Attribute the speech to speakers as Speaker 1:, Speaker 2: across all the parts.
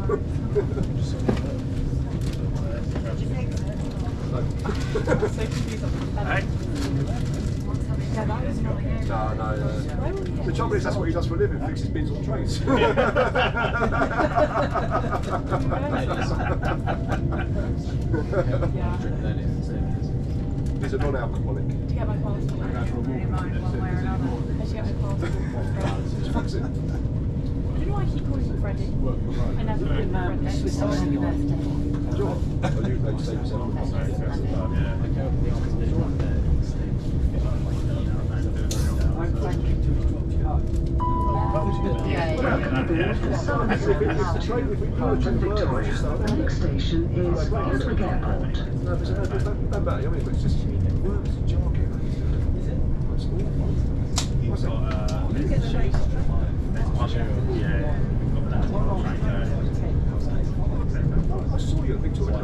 Speaker 1: No. The trouble is that's what he does for a living, fixes bins on trains. He's a non-alcoholic.
Speaker 2: To get my passport. One way or another. I should get my passport.
Speaker 1: Fix it.
Speaker 2: Do you know why I keep calling him Freddie? I never call him Freddie.
Speaker 3: Swiss Army birthday.
Speaker 1: Sure. Oh, you say yourself.
Speaker 3: The next station is Gatwick Airport.
Speaker 1: No, but it's just words and jargon. That's awful. What's that? I saw you at Victoria.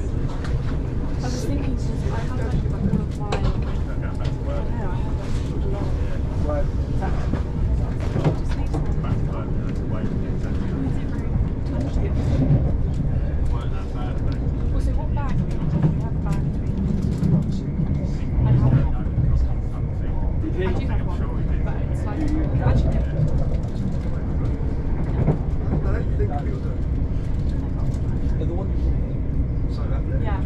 Speaker 2: I was thinking, since I have like all of my. I have
Speaker 1: Right.
Speaker 2: Also, what bag do we have? We have a bag. I have one. I do have one, but it's like actually.
Speaker 1: I don't think people do.
Speaker 4: The one
Speaker 2: Yeah.
Speaker 4: I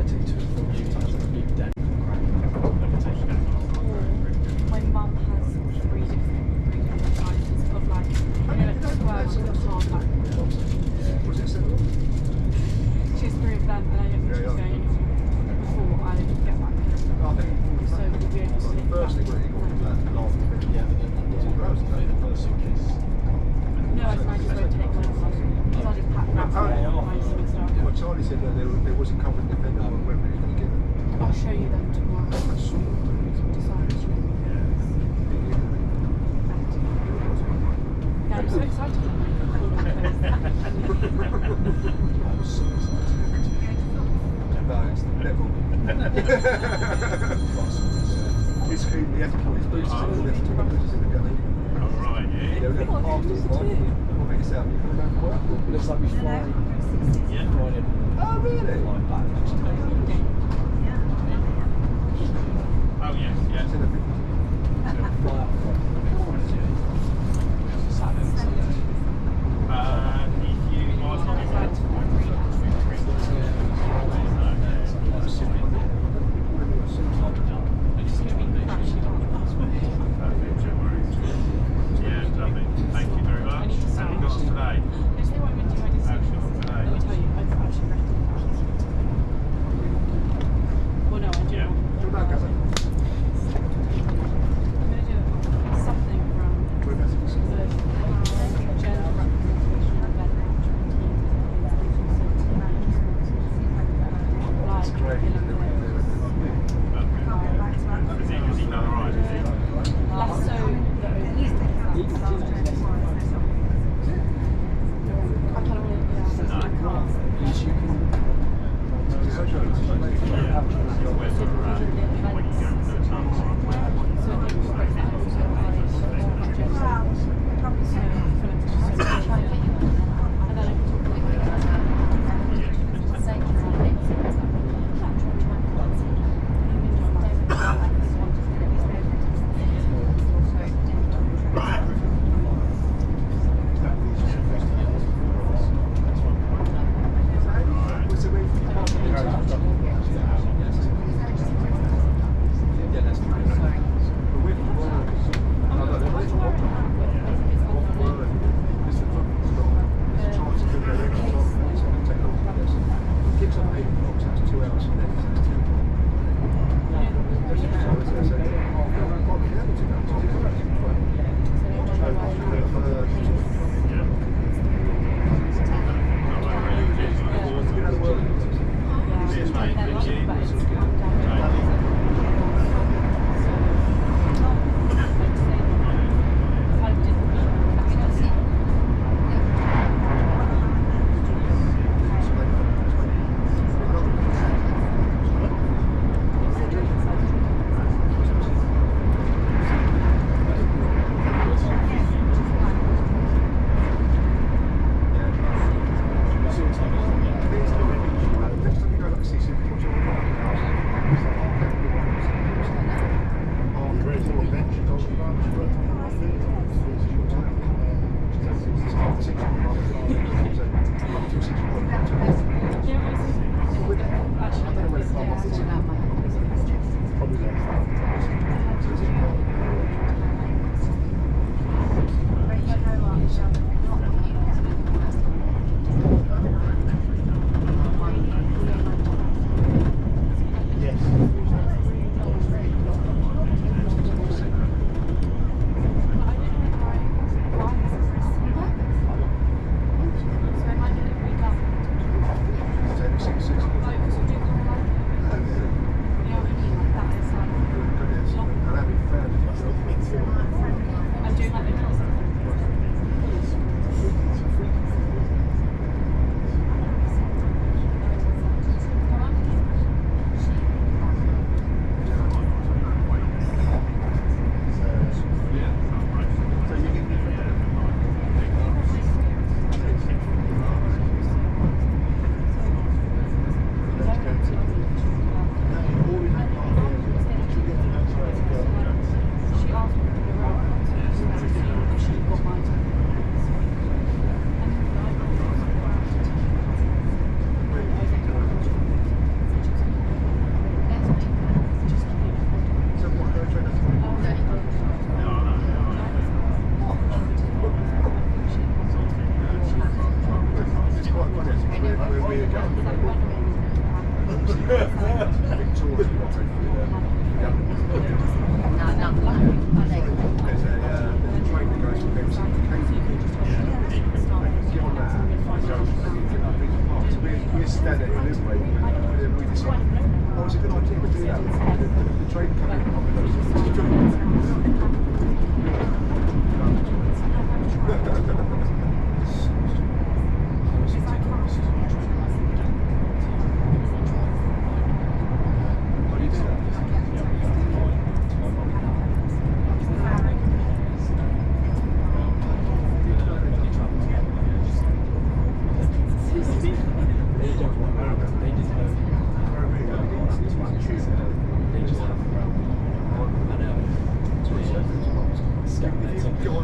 Speaker 4: take to from you to big dead
Speaker 2: My mum has three different sizes of like, you know, like square ones and hardback.
Speaker 1: Was it said?
Speaker 2: She has three of them, and I don't think she's going anywhere before I get back here.
Speaker 1: I think
Speaker 2: So we'll be able to
Speaker 1: the
Speaker 2: sleep
Speaker 1: first thing
Speaker 2: back.
Speaker 1: that you got from that last
Speaker 4: yeah, but then that wasn't gross, the first suitcase.
Speaker 2: No, I just won't take mine off because I'll just pack that for my icing and stuff.
Speaker 1: Well, Charlie said that there was a covered defender on whether he's going to get it.
Speaker 2: I'll show you them tomorrow. Yeah, I'm so excited.
Speaker 1: No, it's the devil. It's who he had to put his boots in, he had to put his boots in the galley.
Speaker 5: Alright,
Speaker 1: They
Speaker 5: yeah.
Speaker 1: were going to park it, right? We'll make it sound. You coming back from work?
Speaker 4: It looks like we fly right in,
Speaker 1: Oh, really?
Speaker 4: fly back. Just take
Speaker 5: Oh, yes, yes.
Speaker 1: It's in a bit.
Speaker 4: fly out from
Speaker 5: If you are talking about thank you very much. Have you got today?
Speaker 2: Just say what I'm going to do. I just
Speaker 5: Have you got today?
Speaker 2: let me tell you, I've actually read it. Well, no, I do.
Speaker 1: Come back, Gavin.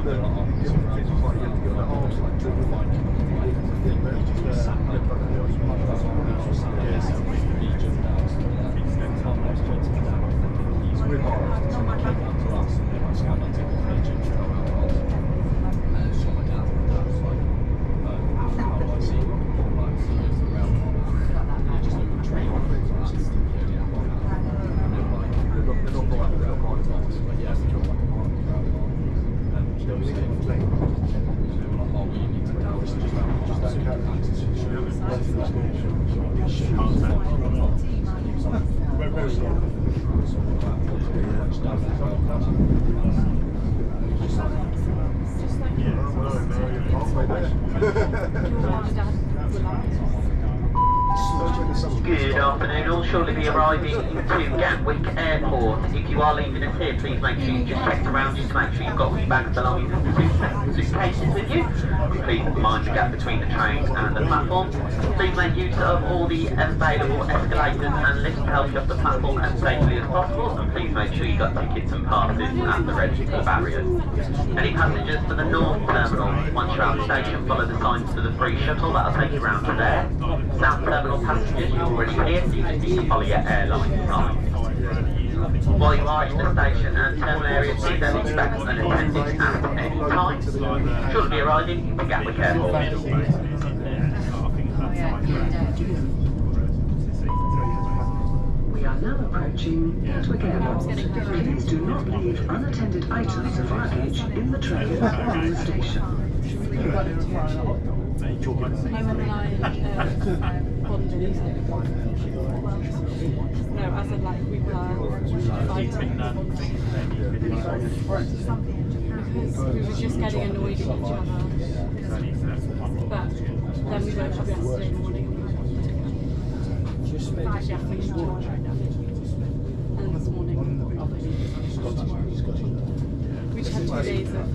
Speaker 1: on the different things, it's like you have to go to arms like driven like it's really hard.
Speaker 6: Good afternoon, all shortly be arriving to Gatwick Airport. If you are leaving us here, please make sure you just check around just to make sure you've got all your bags, belongings and suitcases with you. Please mind the gap between the trains and the platform. Please make use of all the available escalators and lifts to help you off the platform as safely as possible. And please make sure you've got tickets and passes at the register barriers. Any passengers for the North Terminal, once you're out of the station, follow the signs to the free shuttle, that'll take you round to there. South Terminal passengers, you're already here, so you just need to follow your airline signs. While you are in the station and terminal area, please don't expect an attendant at any time. Shortly be arriving to Gatwick Airport.
Speaker 3: We are now approaching Gatwick Airport. Please do not leave unattended items of luggage in the train or on the station.
Speaker 2: No, I said like we were because we were just getting annoyed at each other. But then we both had yesterday morning and we were actually having each other right now. And this morning we just had 2 days of